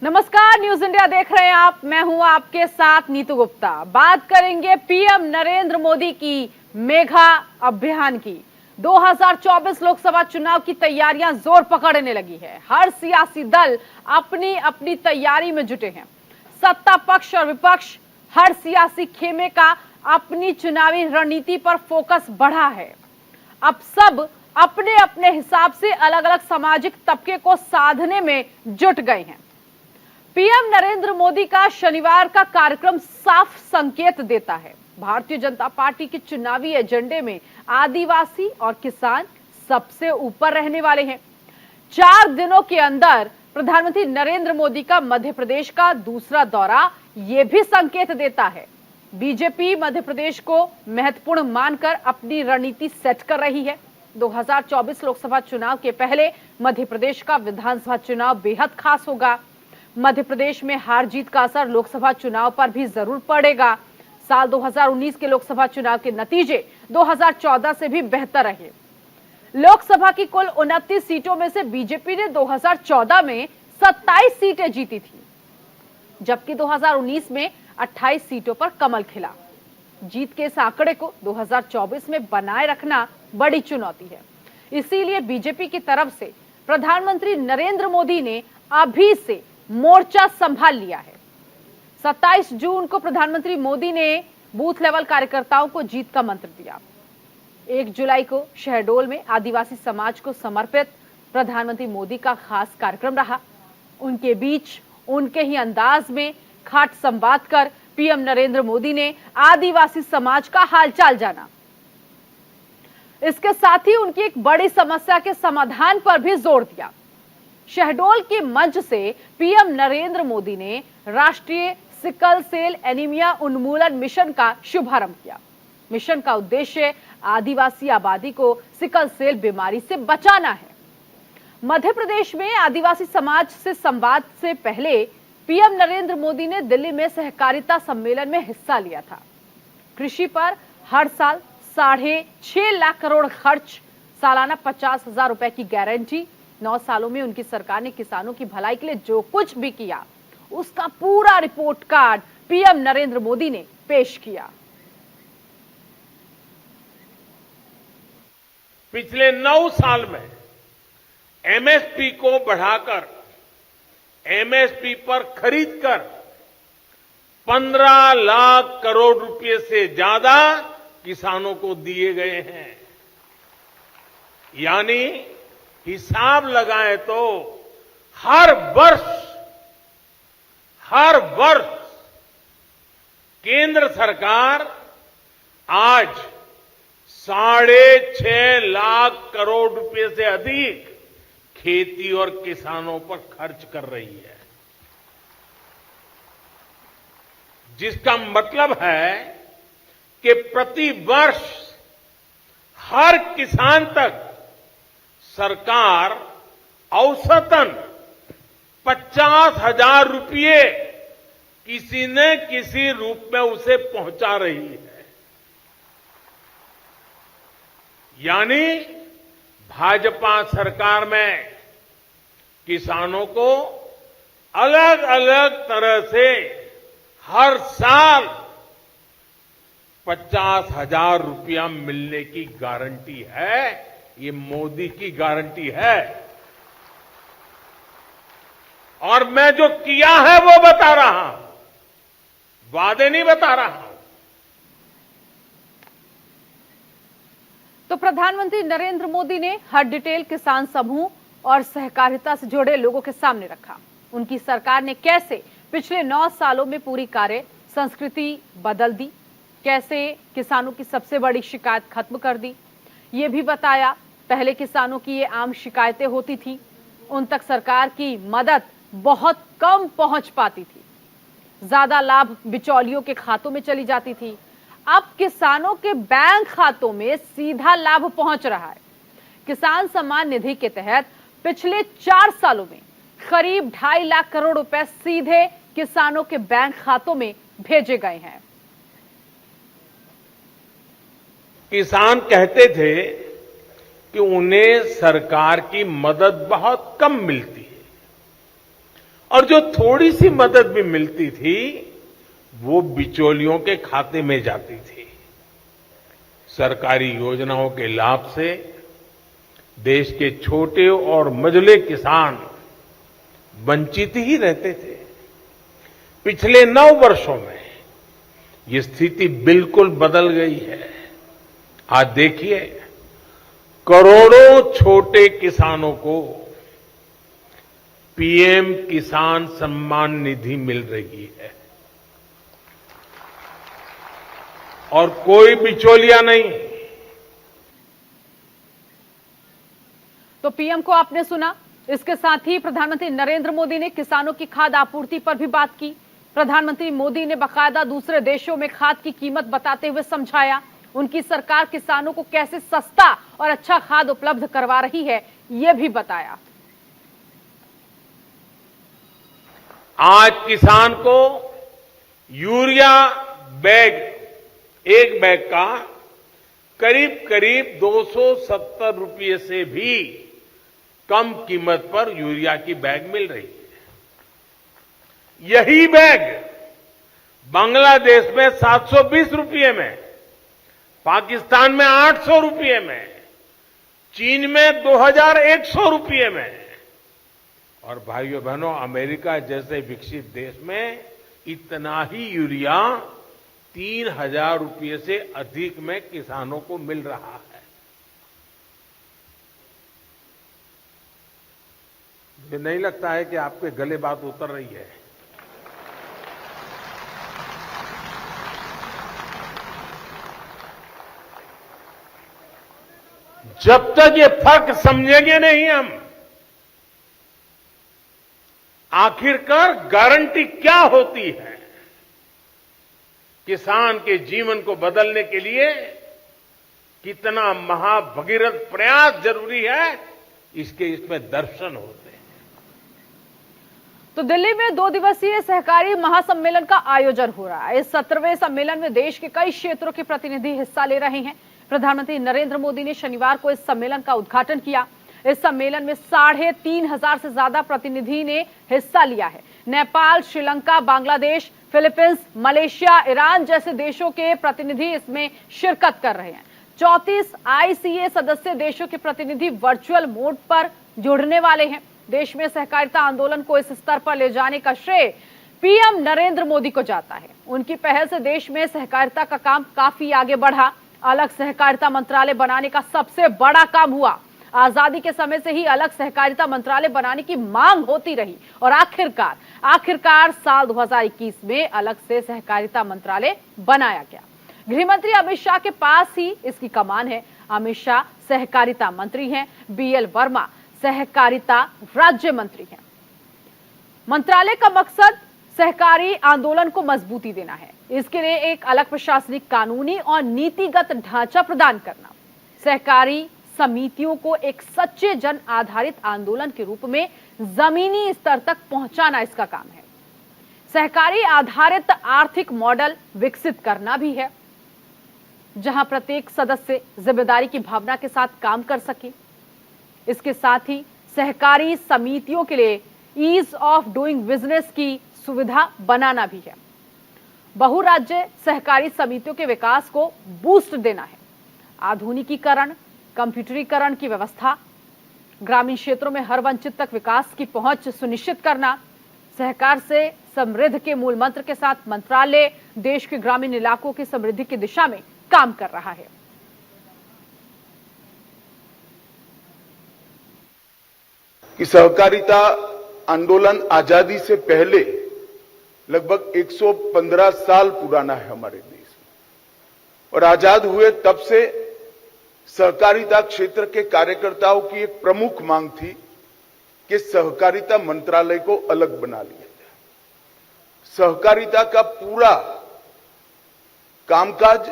नमस्कार, news India देख रहे हैं आप। मैं हूं आपके साथ नीतू गुप्ता। बात करेंगे पीएम नरेंद्र मोदी की मेगा अभियान की। 2024 लोकसभा चुनाव की तैयारियां जोर पकड़ने लगी है। हर सियासी दल अपनी अपनी तैयारी में जुटे हैं। सत्ता पक्ष और विपक्ष हर सियासी खेमे का अपनी चुनावी रणनीति पर फोकस बढ़ा है। अब सब अपने अपने हिसाब से अलग अलग सामाजिक तबके को साधने में जुट गए हैं। पीएम नरेंद्र मोदी का शनिवार का कार्यक्रम साफ संकेत देता है। भारतीय जनता पार्टी के चुनावी एजेंडे में आदिवासी और किसान सबसे ऊपर रहने वाले हैं। 4 दिनों के अंदर प्रधानमंत्री नरेंद्र मोदी का मध्य प्रदेश का दूसरा दौरा यह भी संकेत देता है। बीजेपी मध्य प्रदेश को महत्वपूर्ण मानकर अपनी रणनीति सेट कर रही है। 2024 लोकसभा चुनाव के पहले मध्य प्रदेश का विधानसभा चुनाव बेहद खास होगा। मध्य प्रदेश में हार जीत का असर लोकसभा चुनाव पर भी जरूर पड़ेगा। साल 2019 के लोकसभा चुनाव के नतीजे 2014 से भी बेहतर रहे। लोकसभा की कुल 29 सीटों में से बीजेपी ने 2014 में 27 सीटें जीती थी, जबकि 2019 में 28 सीटों पर कमल खिला। जीत के इस आंकड़े को 2024 में बनाए रखना बड़ी चुनौती है। इसीलिए बीजेपी की तरफ से प्रधानमंत्री नरेंद्र मोदी ने अभी से मोर्चा संभाल लिया है। 27 जून को प्रधानमंत्री मोदी ने बूथ लेवल कार्यकर्ताओं को जीत का मंत्र दिया। 1 जुलाई को शहडोल में आदिवासी समाज को समर्पित प्रधानमंत्री मोदी का खास कार्यक्रम रहा। उनके बीच उनके ही अंदाज में खाट संवाद कर पीएम नरेंद्र मोदी ने आदिवासी समाज का हालचाल जाना। इसके साथ ही उनकी एक बड़ी समस्या के समाधान पर भी जोर दिया। शहडोल के मंच से पीएम नरेंद्र मोदी ने राष्ट्रीय सिकल सेल एनीमिया उन्मूलन मिशन का शुभारंभ किया। मिशन का उद्देश्य आदिवासी आबादी को सिकल सेल बीमारी से बचाना है। मध्य प्रदेश में आदिवासी समाज से संवाद से पहले पीएम नरेंद्र मोदी ने दिल्ली में सहकारिता सम्मेलन में हिस्सा लिया था। कृषि पर हर साल 6.5 लाख करोड़ खर्च, सालाना 50,000 रुपए की गारंटी। 9 सालों में उनकी सरकार ने किसानों की भलाई के लिए जो कुछ भी किया, उसका पूरा report card PM Narendra Modi ने पेश किया। पिछले 9 साल में एमएसपी को बढ़ाकर एमएसपी पर खरीदकर 15 लाख करोड़ रुपए से ज्यादा किसानों को दिए गए हैं। यानी हिसाब लगाएं तो हर वर्ष केंद्र सरकार आज 6.5 लाख करोड़ रुपए से अधिक खेती और किसानों पर खर्च कर रही है, जिसका मतलब है कि प्रति वर्ष हर किसान तक सरकार औसतन 50,000 रुपये किसी न किसी रूप में उसे पहुंचा रही है। यानी भाजपा सरकार में किसानों को अलग अलग तरह से हर साल 50,000 रुपया मिलने की गारंटी है। ये मोदी की गारंटी है। और मैं जो किया है वो बता रहा हूं, वादे नहीं बता रहा हूं। तो प्रधानमंत्री नरेंद्र मोदी ने हर डिटेल किसान समूह और सहकारिता से जुड़े लोगों के सामने रखा। उनकी सरकार ने कैसे पिछले 9 सालों में पूरी कार्य संस्कृति बदल दी, कैसे किसानों की सबसे बड़ी शिकायत खत्म कर दी, ये भी बताया। पहले किसानों की ये आम शिकायतें होती थी, उन तक सरकार की मदद बहुत कम पहुंच पाती थी, ज्यादा लाभ बिचौलियों के खातों में चली जाती थी। अब किसानों के बैंक खातों में सीधा लाभ पहुंच रहा है। किसान सम्मान निधि के तहत पिछले 4 सालों में करीब 2.5 लाख करोड़ रुपए सीधे किसानों के बैंक खातों में भेजे गए हैं। किसान कहते थे कि उन्हें सरकार की मदद बहुत कम मिलती है और जो थोड़ी सी मदद भी मिलती थी वो बिचौलियों के खाते में जाती थी। सरकारी योजनाओं के लाभ से देश के छोटे और मझले किसान वंचित ही रहते थे। पिछले 9 वर्षों में ये स्थिति बिल्कुल बदल गई है। आज देखिए, करोड़ों छोटे किसानों को पीएम किसान सम्मान निधि मिल रही है और कोई बिचौलिया नहीं। तो पीएम को आपने सुना। इसके साथ ही प्रधानमंत्री नरेंद्र मोदी ने किसानों की खाद आपूर्ति पर भी बात की। प्रधानमंत्री मोदी ने बाकायदा दूसरे देशों में खाद की कीमत बताते हुए समझाया उनकी सरकार किसानों को कैसे सस्ता और अच्छा खाद उपलब्ध करवा रही है, यह भी बताया। आज किसान को यूरिया बैग, एक बैग का करीब करीब 270 रुपये से भी कम कीमत पर यूरिया की बैग मिल रही है। यही बैग बांग्लादेश में 720 रुपये में, पाकिस्तान में 800 रुपये में, चीन में 2100 रुपये में, और भाइयों बहनों, अमेरिका जैसे विकसित देश में इतना ही यूरिया 3000 रुपये से अधिक में किसानों को मिल रहा है। मुझे नहीं लगता है कि आपके गले बात उतर रही है। जब तक ये फर्क समझेंगे नहीं हम, आखिरकार गारंटी क्या होती है, किसान के जीवन को बदलने के लिए कितना महाभगीरथ प्रयास जरूरी है, इसमें दर्शन होते हैं। तो दिल्ली में 2 दिवसीय सहकारी महासम्मेलन का आयोजन हो रहा है। इस 17वें सम्मेलन में देश के कई क्षेत्रों के प्रतिनिधि हिस्सा ले रहे हैं। प्रधानमंत्री नरेंद्र मोदी ने शनिवार को इस सम्मेलन का उद्घाटन किया। इस सम्मेलन में 3500 से ज्यादा प्रतिनिधि ने हिस्सा लिया है। Nepal, Sri Lanka, Bangladesh, Philippines, Malaysia, Iran जैसे देशों के प्रतिनिधि इसमें शिरकत कर रहे हैं। 34 आईसीए सदस्य देशों के प्रतिनिधि वर्चुअल मोड पर जुड़ने वाले हैं। देश में सहकारिता आंदोलन को इस स्तर पर ले जाने का श्रेय पीएम नरेंद्र मोदी को जाता है। उनकी पहल से देश में सहकारिता का काम काफी आगे बढ़ा। अलग सहकारिता मंत्रालय बनाने का सबसे बड़ा काम हुआ। आजादी के समय से ही अलग सहकारिता मंत्रालय बनाने की मांग होती रही और आखिरकार साल 2021 में अलग से सहकारिता मंत्रालय बनाया गया। गृहमंत्री अमित शाह के पास ही इसकी कमान है। अमित शाह सहकारिता मंत्री हैं, बीएल वर्मा सहकारिता राज्य मंत्री हैं। मंत्रालय का मकसद सहकारी आंदोलन को मजबूती देना है। इसके लिए एक अलग प्रशासनिक, कानूनी और नीतिगत ढांचा प्रदान करना, सहकारी समितियों को एक सच्चे जन आधारित आंदोलन के रूप में जमीनी स्तर तक पहुंचाना इसका काम है। सहकारी आधारित आर्थिक मॉडल विकसित करना भी है, जहां प्रत्येक सदस्य जिम्मेदारी की भावना के साथ काम कर सके। इसके साथ ही सहकारी समितियों के लिए ईज ऑफ डूइंग बिजनेस की सुविधा बनाना भी है। बहुराज्य सहकारी समितियों के विकास को बूस्ट देना है। आधुनिकीकरण, कंप्यूटरीकरण की व्यवस्था, ग्रामीण क्षेत्रों में हर वंचित तक विकास की पहुंच सुनिश्चित करना, सहकार से समृद्ध के मूल मंत्र के साथ मंत्रालय देश के ग्रामीण इलाकों की समृद्धि की दिशा में काम कर रहा है। कि सहकारिता आंदोलन आजादी से पहले लगभग 115 साल पुराना है हमारे देश में, और आजाद हुए तब से सहकारिता क्षेत्र के कार्यकर्ताओं की एक प्रमुख मांग थी कि सहकारिता मंत्रालय को अलग बना लिया जाए। सहकारिता का पूरा कामकाज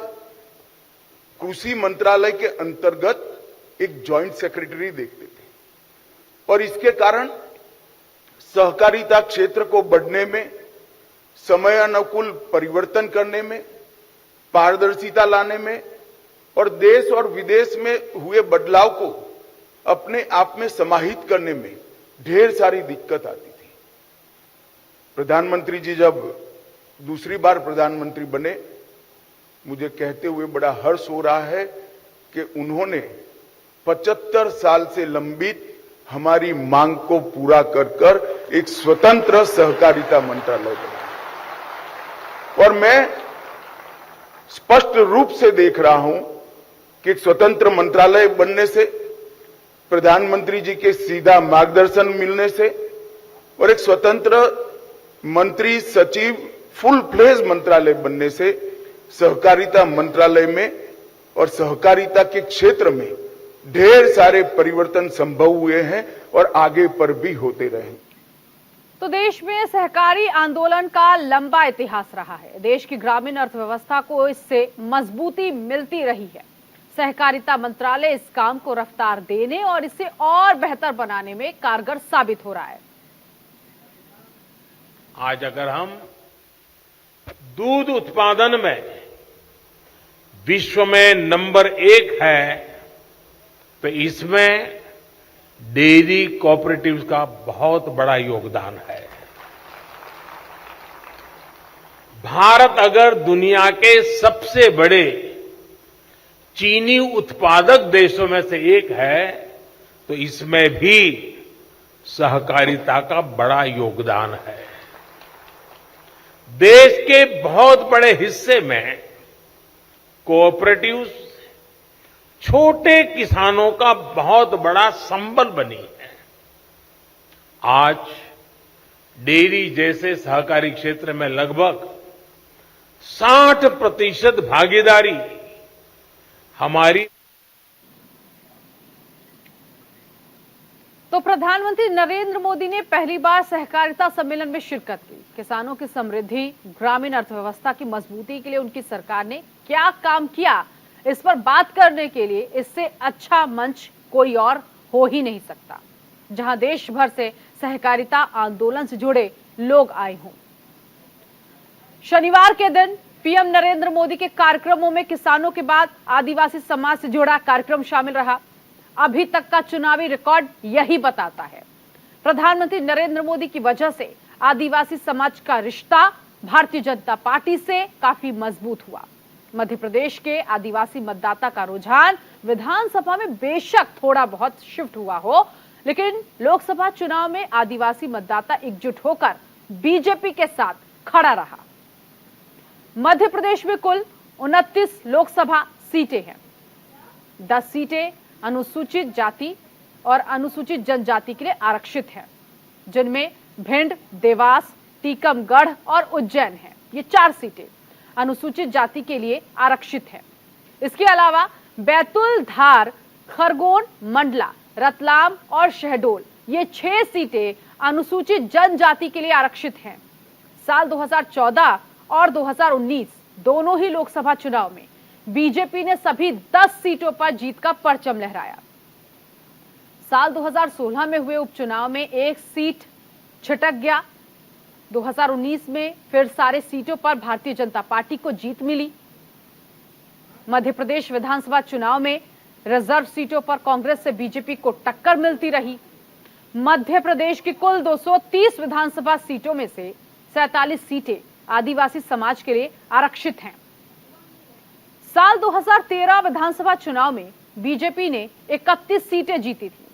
कृषि मंत्रालय के अंतर्गत एक जॉइंट सेक्रेटरी देखते थे, और इसके कारण सहकारिता क्षेत्र को बढ़ने में, समय अनुकूल परिवर्तन करने में, पारदर्शिता लाने में और देश और विदेश में हुए बदलाव को अपने आप में समाहित करने में ढेर सारी दिक्कत आती थी। प्रधानमंत्री जी जब दूसरी बार प्रधानमंत्री बने, मुझे कहते हुए बड़ा हर्ष हो रहा है कि उन्होंने 75 साल से लंबित हमारी मांग को पूरा कर एक स्वतंत्र सहकारिता मंत्रालय बनाया। और मैं स्पष्ट रूप से देख रहा हूं कि एक स्वतंत्र मंत्रालय बनने से, प्रधानमंत्री जी के सीधा मार्गदर्शन मिलने से और एक स्वतंत्र मंत्री सचिव फुल फ्लेज मंत्रालय बनने से सहकारिता मंत्रालय में और सहकारिता के क्षेत्र में ढेर सारे परिवर्तन संभव हुए हैं और आगे पर भी होते रहेंगे। तो देश में सहकारी आंदोलन का लंबा इतिहास रहा है। देश की ग्रामीण अर्थव्यवस्था को इससे मजबूती मिलती रही है। सहकारिता मंत्रालय इस काम को रफ्तार देने और इसे और बेहतर बनाने में कारगर साबित हो रहा है। आज अगर हम दूध उत्पादन में विश्व में नंबर 1 है, तो इसमें डेयरी कोऑपरेटिव्स का बहुत बड़ा योगदान है। भारत अगर दुनिया के सबसे बड़े चीनी उत्पादक देशों में से एक है, तो इसमें भी सहकारिता का बड़ा योगदान है। देश के बहुत बड़े हिस्से में कोऑपरेटिव्स छोटे किसानों का बहुत बड़ा संबल बनी है। आज डेयरी जैसे सहकारी क्षेत्र में लगभग 60% भागीदारी हमारी। तो प्रधानमंत्री नरेंद्र मोदी ने पहली बार सहकारिता सम्मेलन में शिरकत की। किसानों की समृद्धि, ग्रामीण अर्थव्यवस्था की मजबूती के लिए उनकी सरकार ने क्या काम किया, इस पर बात करने के लिए इससे अच्छा मंच कोई और हो ही नहीं सकता, जहां देश भर से सहकारिता आंदोलन से जुड़े लोग आए हों। शनिवार के दिन पीएम नरेंद्र मोदी के कार्यक्रमों में किसानों के बाद आदिवासी समाज से जुड़ा कार्यक्रम शामिल रहा। अभी तक का चुनावी रिकॉर्ड यही बताता है। प्रधानमंत्री नरेंद्र मोदी की वजह से आदिवासी समाज का रिश्ता भारतीय जनता पार्टी से काफी मजबूत हुआ। मध्य प्रदेश के आदिवासी मतदाता का रुझान विधानसभा में बेशक थोड़ा बहुत शिफ्ट हुआ हो, लेकिन लोकसभा चुनाव में आदिवासी मतदाता एकजुट होकर बीजेपी के साथ खड़ा रहा। मध्य प्रदेश में कुल 29 लोकसभा सीटें हैं। 10 सीटें अनुसूचित जाति और अनुसूचित जनजाति के लिए आरक्षित हैं, जिनमें भिंड, देवास, टीकमगढ़ और उज्जैन हैं। ये 4 सीटें अनुसूचित जाति के लिए आरक्षित हैं। इसके अलावा बैतूल, धार, खरगोन, मंडला, रतलाम और शहडोल, ये 6 सीटें अनुसूचित जनजाति के लिए आरक्षित हैं। साल 2014 और 2019 दोनों ही लोकसभा चुनाव में बीजेपी ने सभी 10 सीटों पर जीत का परचम लहराया। साल 2016 में हुए उपचुनाव में 1 सीट छिटक गया। 2019 में फिर सारे सीटों पर भारतीय जनता पार्टी को जीत मिली। मध्य प्रदेश विधानसभा चुनाव में रिजर्व सीटों पर कांग्रेस से बीजेपी को टक्कर मिलती रही। मध्य प्रदेश की कुल 230 विधानसभा सीटों में से 47 सीटें आदिवासी समाज के लिए आरक्षित हैं। साल 2013 विधानसभा चुनाव में बीजेपी ने 31 सीटें जीती थी।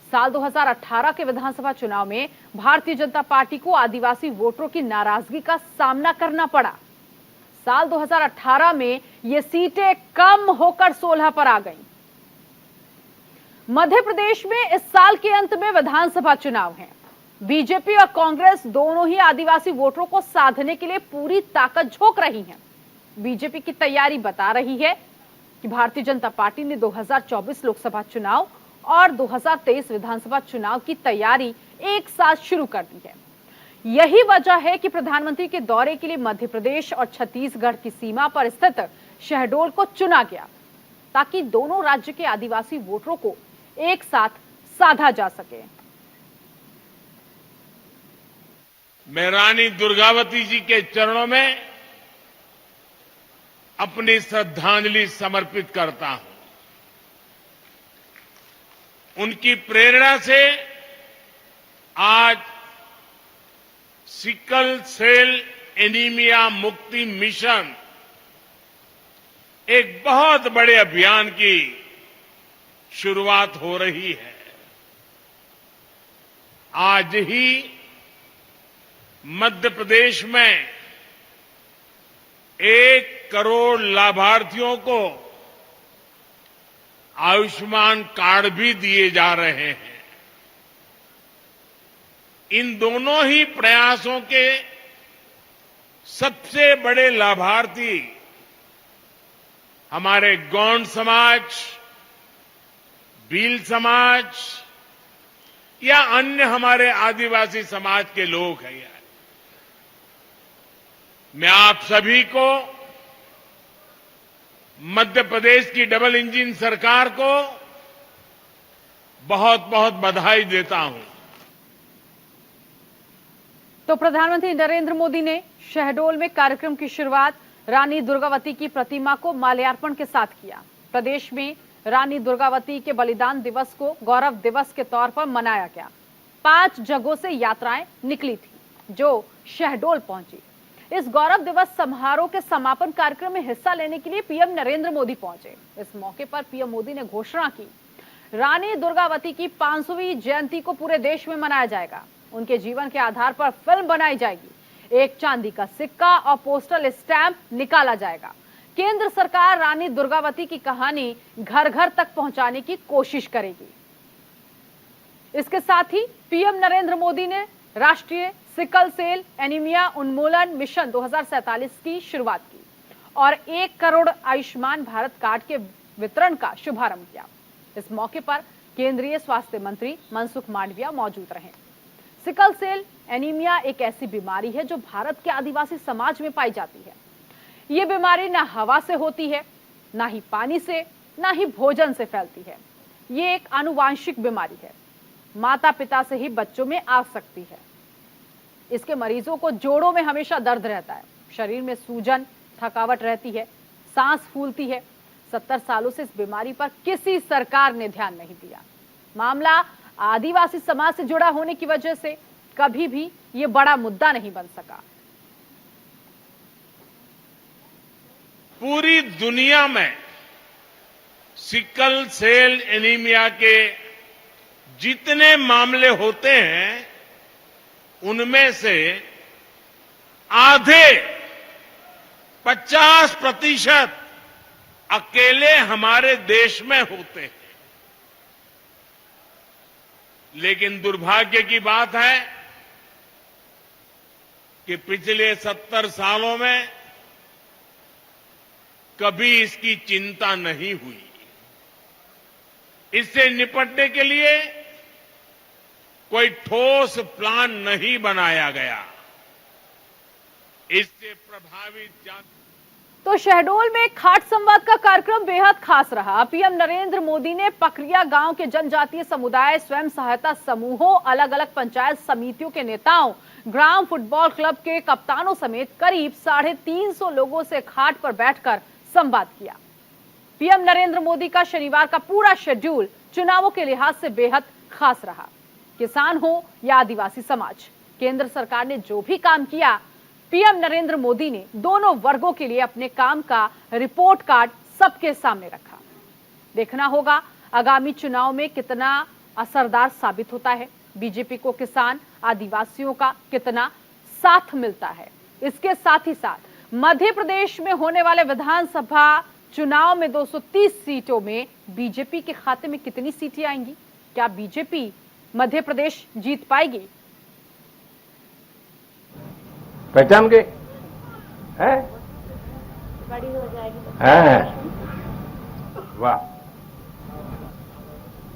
साल 2018 के विधानसभा चुनाव में भारतीय जनता पार्टी को आदिवासी वोटरों की नाराजगी का सामना करना पड़ा। साल 2018 में ये सीटें कम होकर 16 पर आ गईं। मध्य प्रदेश में इस साल के अंत में विधानसभा चुनाव हैं। बीजेपी और कांग्रेस दोनों ही आदिवासी वोटरों को साधने के लिए पूरी ताकत झोंक रही हैं। बीजेपी की तैयारी बता रही है कि भारतीय जनता पार्टी ने 2024 लोकसभा चुनाव और 2023 विधानसभा चुनाव की तैयारी एक साथ शुरू कर दी है। यही वजह है कि प्रधानमंत्री के दौरे के लिए मध्य प्रदेश और छत्तीसगढ़ की सीमा पर स्थित शहडोल को चुना गया, ताकि दोनों राज्य के आदिवासी वोटरों को एक साथ साधा जा सके। मैं रानी दुर्गावती जी के चरणों में अपनी श्रद्धांजलि समर्पित करता हूं। उनकी प्रेरणा से आज सिकल सेल एनीमिया मुक्ति मिशन एक बहुत बड़े अभियान की शुरुआत हो रही है। आज ही मध्य प्रदेश में 1 करोड़ लाभार्थियों को आयुष्मान कार्ड भी दिए जा रहे हैं। इन दोनों ही प्रयासों के सबसे बड़े लाभार्थी हमारे गौंड समाज, भील समाज या अन्य हमारे आदिवासी समाज के लोग हैं। मैं आप सभी को मध्य प्रदेश की डबल इंजन सरकार को बहुत बहुत बधाई देता हूं। तो प्रधानमंत्री नरेंद्र मोदी ने शहडोल में कार्यक्रम की शुरुआत रानी दुर्गावती की प्रतिमा को माल्यार्पण के साथ किया। प्रदेश में रानी दुर्गावती के बलिदान दिवस को गौरव दिवस के तौर पर मनाया गया। 5 जगहों से यात्राएं निकली थी जो शहडोल पहुंची। इस गौरव दिवस समारोह के समापन कार्यक्रम में हिस्सा लेने के लिए पीएम नरेंद्र मोदी पहुंचे। इस मौके पर पीएम मोदी ने घोषणा की, रानी दुर्गावती की 500वीं जयंती को पूरे देश में मनाया जाएगा। उनके जीवन के आधार पर फिल्म बनाई जाएगी। एक चांदी का सिक्का और पोस्टल स्टैंप निकाला जाएगा। केंद्र सरकार रानी दुर्गावती की कहानी घर घर तक पहुंचाने की कोशिश करेगी। इसके साथ ही पीएम नरेंद्र मोदी ने राष्ट्रीय सिकल सेल एनीमिया उन्मूलन मिशन 2047 की शुरुआत की और 1 करोड़ आयुष्मान भारत कार्ड के वितरण का शुभारंभ किया। इस मौके पर केंद्रीय स्वास्थ्य मंत्री मनसुख मांडविया मौजूद रहे। सिकल सेल एनीमिया एक ऐसी बीमारी है जो भारत के आदिवासी समाज में पाई जाती है। ये बीमारी ना हवा से होती है, ना ही पानी से, ना ही भोजन से फैलती है। ये एक आनुवांशिक बीमारी है। माता पिता से ही बच्चों में आ सकती है। इसके मरीजों को जोड़ों में हमेशा दर्द रहता है, शरीर में सूजन, थकावट रहती है, सांस फूलती है। 70 सालों से इस बीमारी पर किसी सरकार ने ध्यान नहीं दिया। मामला आदिवासी समाज से जुड़ा होने की वजह से कभी भी ये बड़ा मुद्दा नहीं बन सका। पूरी दुनिया में सिकल सेल एनीमिया के जितने मामले होते हैं उनमें से आधे 50% अकेले हमारे देश में होते हैं। लेकिन दुर्भाग्य की बात है कि पिछले 70 सालों में कभी इसकी चिंता नहीं हुई। इससे निपटने के लिए कोई ठोस प्लान नहीं बनाया गया। इससे प्रभावित तो शहडोल में खाट संवाद का कार्यक्रम बेहद खास रहा। पीएम नरेंद्र मोदी ने पकरिया गांव के जनजातीय समुदाय, स्वयं सहायता समूहों, अलग अलग पंचायत समितियों के नेताओं, ग्राम फुटबॉल क्लब के कप्तानों समेत करीब 350 लोगों से खाट पर बैठकर संवाद किया। पीएम नरेंद्र मोदी का शनिवार का पूरा शेड्यूल चुनावों के लिहाज से बेहद खास रहा। किसान हो या आदिवासी समाज, केंद्र सरकार ने जो भी काम किया, पीएम नरेंद्र मोदी ने दोनों वर्गों के लिए अपने काम का रिपोर्ट कार्ड सबके सामने रखा। देखना होगा आगामी चुनाव में कितना असरदार साबित होता है। बीजेपी को किसान, आदिवासियों का कितना साथ मिलता है। इसके साथ ही साथ मध्य प्रदेश में होने वाले विधानसभा चुनाव में 230 सीटों में बीजेपी के खाते में कितनी सीटें आएंगी? क्या बीजेपी मध्य प्रदेश जीत पाएगी? पहचान गए हैं? बड़ी हो जाएगी। हैं? वाह,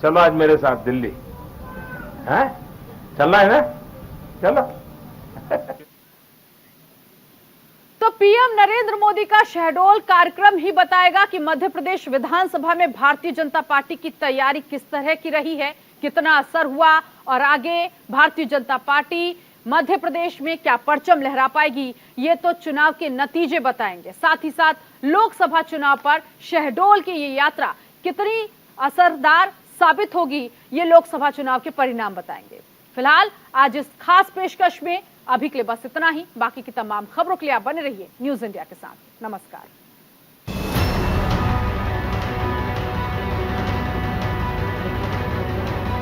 चलो आज मेरे साथ दिल्ली। हैं? चलना है ना? चलो। तो पीएम नरेंद्र मोदी का शहडोल कार्यक्रम ही बताएगा कि मध्य प्रदेश विधानसभा में भारतीय जनता पार्टी की तैयारी किस तरह की रही है, कितना असर हुआ और आगे भारतीय जनता पार्टी मध्य प्रदेश में क्या परचम लहरा पाएगी, ये तो चुनाव के नतीजे बताएंगे। साथ ही साथ लोकसभा चुनाव पर शहडोल की ये यात्रा कितनी असरदार साबित होगी, ये लोकसभा चुनाव के परिणाम बताएंगे। फिलहाल आज इस खास पेशकश में अभी के लिए बस इतना ही। बाकी की तमाम खबरों के लिए आप बने रहिए न्यूज इंडिया के साथ। नमस्कार।